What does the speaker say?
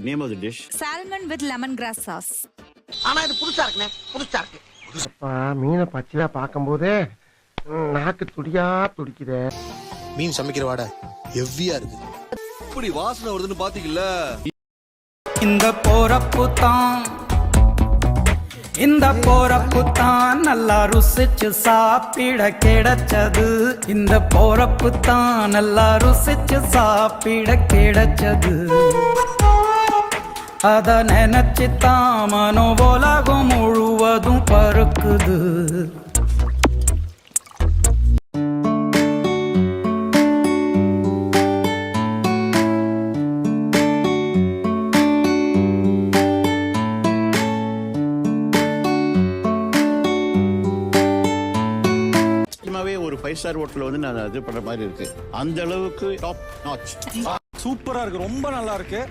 Name of the dish salmon with lemon grass sauce. ஆனா இது புதுசா இருக்குண்ணே, புதுசா இருக்கு. அப்பா மீனை பச்சையா பார்க்கும்போதே நாக்கு துடியா துடிக்குதே. மீன் சமைக்கிற வாடை ஹெவியா இருக்கு. இப்படி வாசனை வருதுன்னு பாத்தீங்கல்ல. இந்த போறப்பு தான் நல்லா ருசிச்சு சாப்பிட கிடைச்சது. இந்த போறப்பு தான் நல்லா ருசிச்சு சாப்பிட கிடைச்சது. அத நினைச்சு தான் மனோ உலகம் முழுவதும் பருக்குது. ஒரு 5 ஸ்டார் ஹோட்டல் வந்து நான் இது பண்ற மாதிரி இருக்கு. அந்த அளவுக்கு டாப் நாட்ச். சூப்பரா இருக்கு, ரொம்ப நல்லா இருக்கு.